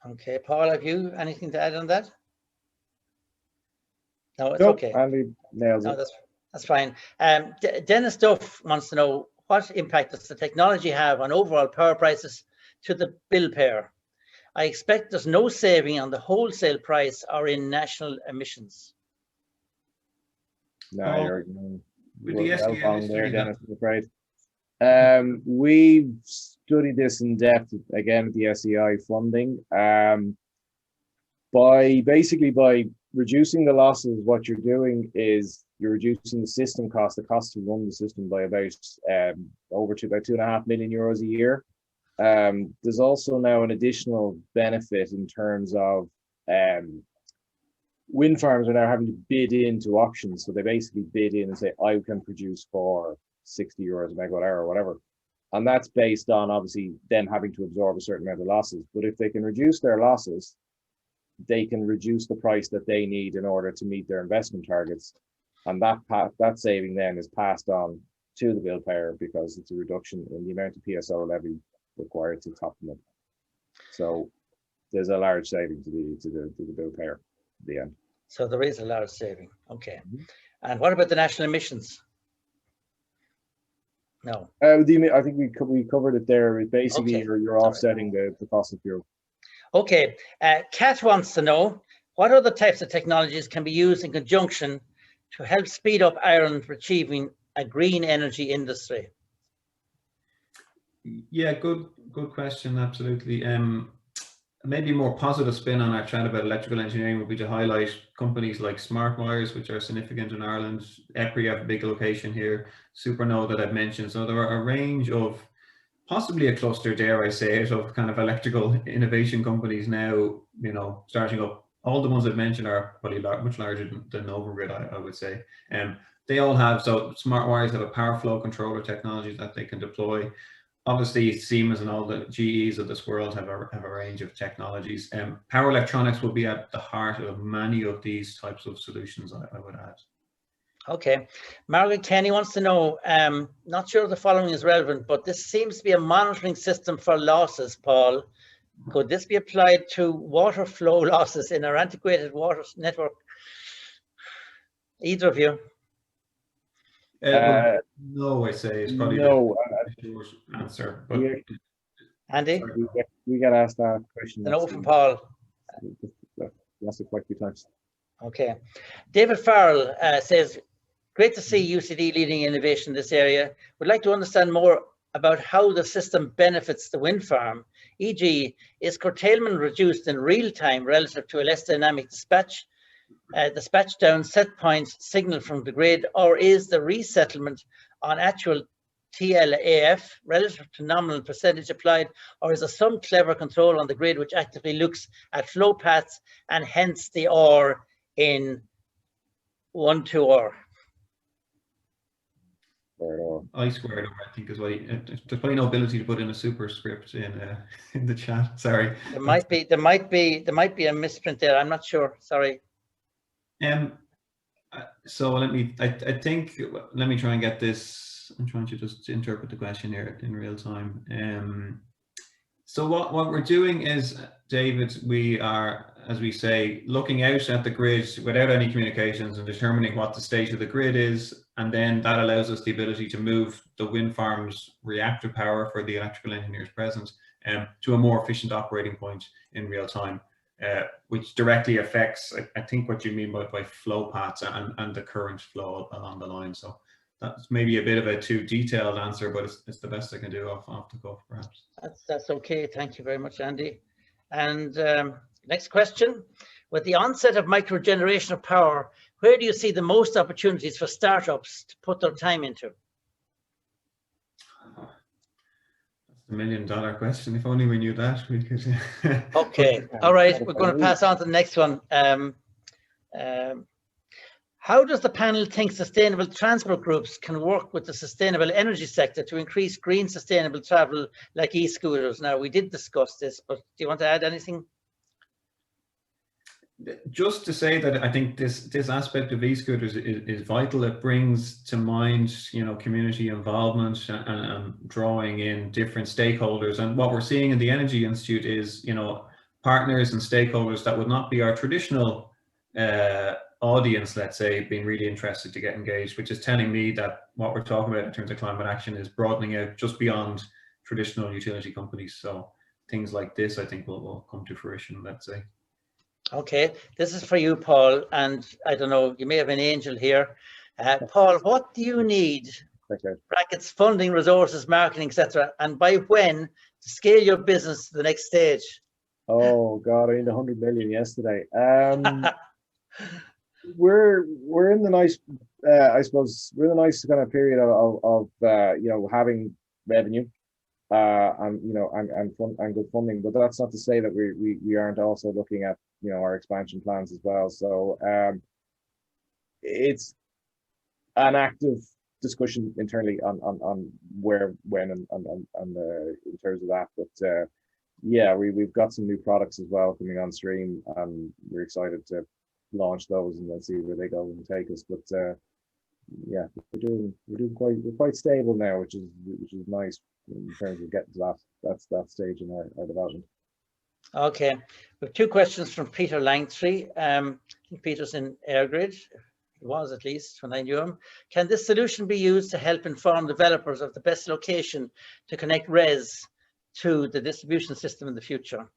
Okay, Paul, have you anything to add on that? No, it's nope, okay. Andy nails it. That's fine. Dennis Duff wants to know, what impact does the technology have on overall power prices to the bill payer? I expect there's no saving on the wholesale price or in national emissions. No, you're well wrong there, Dennis, I'm afraid. We've studied this in depth again with the SEI funding. By reducing the losses, what you're doing is you're reducing the system cost, the cost to run the system, by about over to about €2.5 million a year. There's also now an additional benefit in terms of wind farms are now having to bid into auctions. So they basically bid in and say, I can produce for €60 a megawatt hour or whatever. And that's based on obviously them having to absorb a certain amount of losses. But if they can reduce their losses, they can reduce the price that they need in order to meet their investment targets. And that saving then is passed on to the bill payer, because it's a reduction in the amount of PSO levy required to top them up. So there's a large saving to the bill payer at the end. So there is a large saving. Okay. And what about the national emissions? No. I think we covered it there. Basically, okay, you're offsetting the fossil fuel. Okay. Kat wants to know, what other types of technologies can be used in conjunction to help speed up Ireland for achieving a green energy industry? Yeah, good question, absolutely. Maybe a more positive spin on our chat about electrical engineering would be to highlight companies like Smart Wires, which are significant in Ireland. EPRI have a big location here, Supernova that I've mentioned. So there are a range of possibly a cluster, dare I say it, of kind of electrical innovation companies now, starting up. All the ones I've mentioned are probably much larger than NovaGrid, I would say. They all have, so smart wires have a power flow controller technology that they can deploy. Obviously, Siemens and all the GEs of this world have a range of technologies. Power electronics will be at the heart of many of these types of solutions, I would add. Okay. Margaret Kenny wants to know, not sure if the following is relevant, but this seems to be a monitoring system for losses, Paul. Could this be applied to water flow losses in our antiquated water network? Either of you? No, I say it's probably no. the short answer. But Andy? We get asked that question. No from Paul. Asked it quite a few times. Okay. David Farrell says, great to see UCD leading innovation in this area. Would like to understand more about how the system benefits the wind farm. E.g., is curtailment reduced in real time relative to a less dynamic dispatch down set points signal from the grid, or is the resettlement on actual TLAF relative to nominal percentage applied, or is there some clever control on the grid which actively looks at flow paths and hence the or in 1, 2 or? I squared over, I think, as well. There's probably no ability to put in a superscript in the chat. Sorry. There might be a misprint there. I'm not sure. Sorry. So let me try and get this. I'm trying to just interpret the question here in real time. So what we're doing is, David, we are, as we say, looking out at the grid without any communications and determining what the state of the grid is, and then that allows us the ability to move the wind farm's reactive power for the electrical engineers present to a more efficient operating point in real time, which directly affects, I think, what you mean by flow paths and the current flow along the line. So that's maybe a bit of a too detailed answer, but it's the best I can do off the cuff, perhaps. That's okay. Thank you very much, Andy. And next question. With the onset of microgeneration of power, where do you see the most opportunities for startups to put their time into? That's the $1 million question. If only we knew that, we could. Okay. All right. We're going to pass on to the next one. How does the panel think sustainable transport groups can work with the sustainable energy sector to increase green sustainable travel like e-scooters? Now, we did discuss this, but do you want to add anything? Just to say that I think this aspect of e-scooters is vital. It brings to mind, community involvement and drawing in different stakeholders. And what we're seeing in the Energy Institute is, partners and stakeholders that would not be our traditional audience, let's say, being really interested to get engaged, which is telling me that what we're talking about in terms of climate action is broadening out just beyond traditional utility companies. So things like this, I think, will come to fruition, let's say. Okay, this is for you, Paul, and I don't know, you may have an angel here. Paul, what do you need? Brackets, funding, resources, marketing, etc., and by when to scale your business to the next stage? Oh God, I need 100 million yesterday. We're in the nice, I suppose, we're in the nice kind of period of having revenue, and good funding. But that's not to say that we aren't also looking at our expansion plans as well. So it's an active discussion internally on where, when, and in terms of that. But yeah, we've got some new products as well coming on stream, and we're excited to launch those and then see where they go and take us. But yeah, we're quite stable now, which is nice in terms of getting to that stage in our development. Okay, we have two questions from Peter Langtree. I think Peter's in EirGrid. He was, at least when I knew him. Can this solution be used to help inform developers of the best location to connect RES to the distribution system in the future?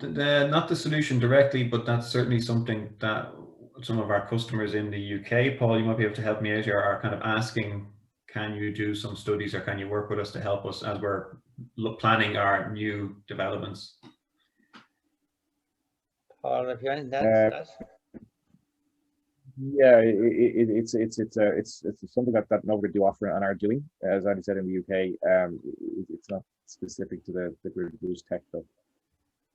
Not the solution directly, but that's certainly something that some of our customers in the UK, Paul, you might be able to help me out here, are kind of asking, can you do some studies or can you work with us to help us as we're planning our new developments? Paul, have you anything to add to that? Yeah, it's something that NovaGrid do offer and are doing. As Andy said, in the UK, it's not specific to the GridBoost tech though.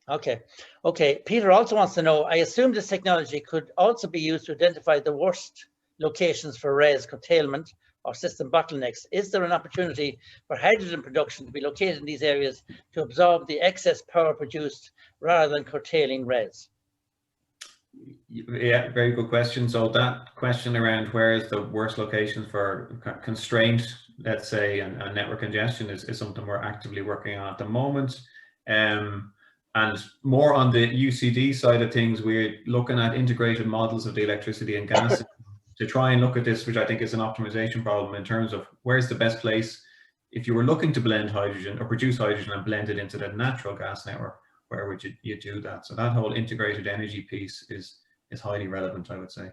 Okay. Okay. Peter also wants to know, I assume this technology could also be used to identify the worst locations for RES curtailment or system bottlenecks. Is there an opportunity for hydrogen production to be located in these areas to absorb the excess power produced rather than curtailing RES? Yeah, very good question. So that question around where is the worst locations for constraint, let's say, and network congestion is something we're actively working on at the moment. And more on the UCD side of things, we're looking at integrated models of the electricity and gas to try and look at this, which I think is an optimization problem in terms of where's the best place if you were looking to blend hydrogen or produce hydrogen and blend it into the natural gas network. Where would you do that? So that whole integrated energy piece is highly relevant, I would say.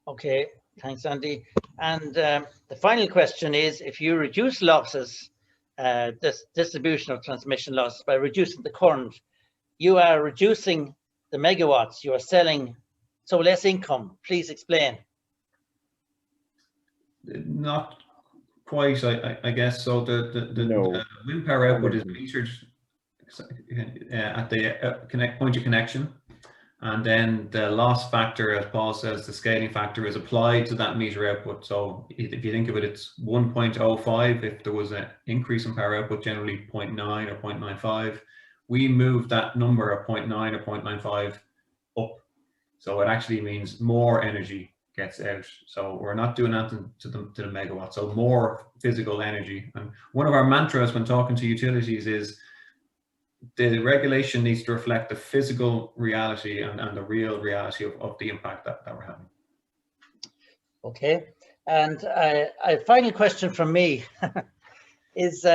Okay, thanks, Andy. And the final question is, if you reduce losses, this distribution of transmission losses by reducing the current, you are reducing the megawatts you are selling, so less income. Please explain. Not quite, I guess. So the wind power output is measured at the point of connection, and then the loss factor, as Paul says, the scaling factor is applied to that meter output. So if you think of it, it's 1.05. If there was an increase in power output, generally 0.9 or 0.95, we move that number of 0.9 or 0.95 up. So it actually means more energy gets out. So we're not doing that to the megawatt. So more physical energy. And one of our mantras when talking to utilities is the regulation needs to reflect the physical reality and the real reality of the impact that we're having. Okay, and a final question from me is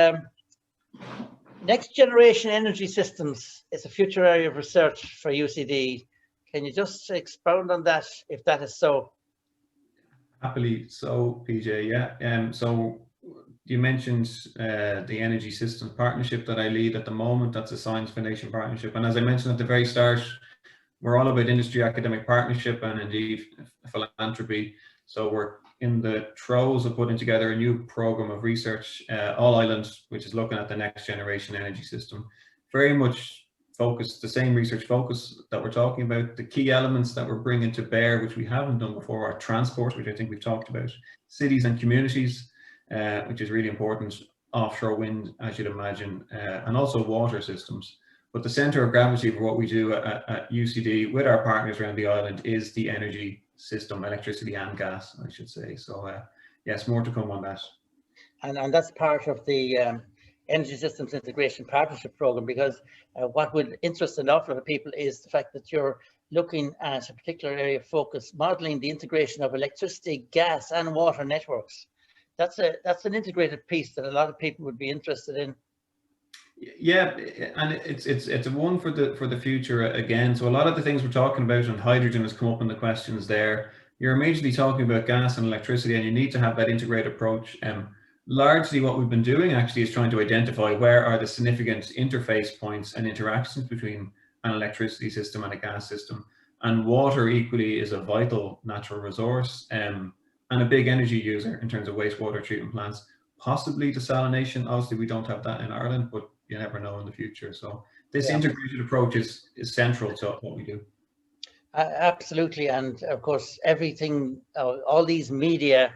next generation energy systems is a future area of research for UCD. Can you just expound on that, if that is so? Happily so, PJ, yeah. So you mentioned the Energy Systems Partnership that I lead at the moment. That's a Science Foundation partnership. And as I mentioned at the very start, we're all about industry academic partnership and indeed philanthropy. So we're in the throes of putting together a new program of research, All Islands, which is looking at the next generation energy system. Very much focused, the same research focus that we're talking about. The key elements that we're bringing to bear, which we haven't done before, are transport, which I think we've talked about, cities and communities, which is really important, offshore wind, as you'd imagine, and also water systems. But the center of gravity for what we do at UCD with our partners around the island is the energy system, electricity and gas, I should say. So yes, more to come on that. And that's part of the Energy Systems Integration Partnership Program, because what would interest an awful lot of people is the fact that you're looking at a particular area of focus, modeling the integration of electricity, gas and water networks. That's an integrated piece that a lot of people would be interested in. Yeah, and it's a one for the future again. So a lot of the things we're talking about, and hydrogen has come up in the questions there, you're immediately talking about gas and electricity, and you need to have that integrated approach. Largely what we've been doing actually is trying to identify where are the significant interface points and interactions between an electricity system and a gas system. And water equally is a vital natural resource and a big energy user in terms of wastewater treatment plants, possibly desalination. Obviously we don't have that in Ireland, but you never know in the future. So this integrated approach is central to what we do. Absolutely, and of course everything, all these media,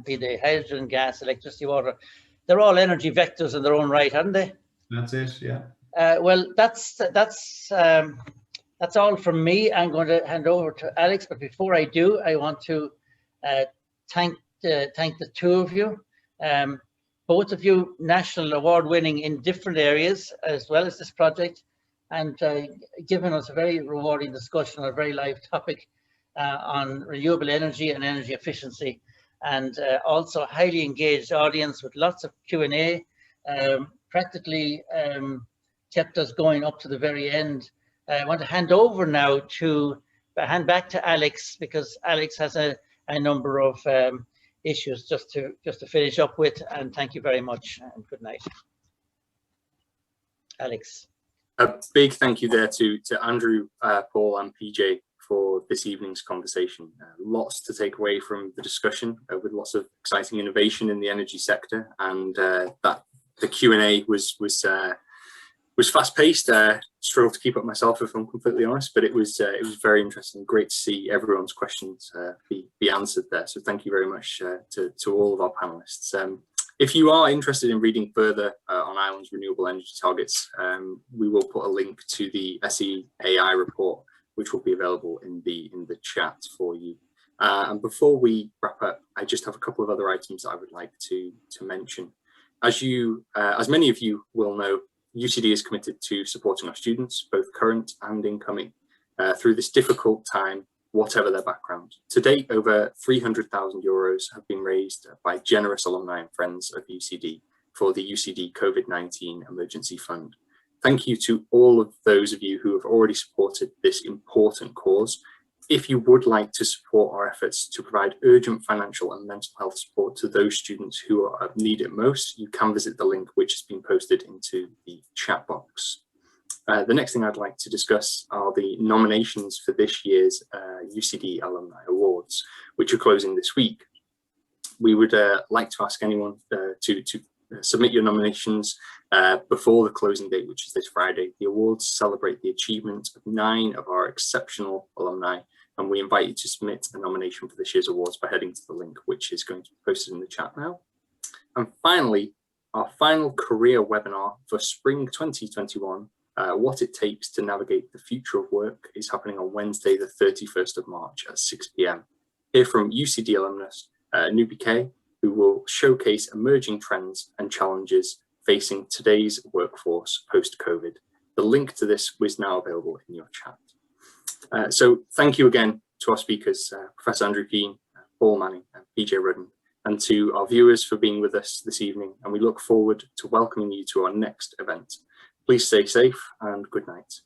be they hydrogen, gas, electricity, water, they're all energy vectors in their own right, aren't they? That's it, yeah. Well, that's all from me. I'm going to hand over to Alex, but before I do, I want to thank the two of you. Both of you national award winning in different areas as well as this project, and given us a very rewarding discussion on a very live topic on renewable energy and energy efficiency, and also a highly engaged audience with lots of Q&A, practically kept us going up to the very end. I want to hand over now to, hand back to Alex, because Alex has a number of issues just to finish up with, and thank you very much and good night. Alex. A big thank you there to Andrew, Paul and PJ for this evening's conversation. Lots to take away from the discussion, with lots of exciting innovation in the energy sector, and that the Q&A was fast-paced. Struggled to keep up myself, if I'm completely honest, but it was very interesting. Great to see everyone's questions be answered there. So thank you very much to all of our panelists. If you are interested in reading further on Ireland's renewable energy targets, we will put a link to the SEAI report, which will be available in the chat for you. And before we wrap up, I just have a couple of other items that I would like to mention. As many of you will know, UCD is committed to supporting our students, both current and incoming, through this difficult time, whatever their background. To date, over €300,000 have been raised by generous alumni and friends of UCD for the UCD COVID-19 Emergency Fund. Thank you to all of those of you who have already supported this important cause. If you would like to support our efforts to provide urgent financial and mental health support to those students who need it most, you can visit the link which has been posted into the chat box. The next thing I'd like to discuss are the nominations for this year's UCD Alumni Awards, which are closing this week. We would like to ask anyone to submit your nominations before the closing date, which is this Friday. The awards celebrate the achievement of 9 of our exceptional alumni, and we invite you to submit a nomination for this year's awards by heading to the link, which is going to be posted in the chat now. And finally, our final career webinar for spring 2021, What It Takes to Navigate the Future of Work, is happening on Wednesday, the 31st of March at 6 p.m. Hear from UCD alumnus Nubi K, who will showcase emerging trends and challenges facing today's workforce post-COVID. The link to this was now available in your chat. So thank you again to our speakers, Professor Andrew Keane, Paul Manning, and PJ Rudden, and to our viewers for being with us this evening. And we look forward to welcoming you to our next event. Please stay safe and good night.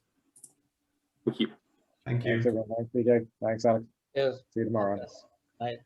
Thank you. Thank you. Thanks, everyone. Thanks, PJ. Thanks, Alex. Yes. See you tomorrow. Yes. Bye.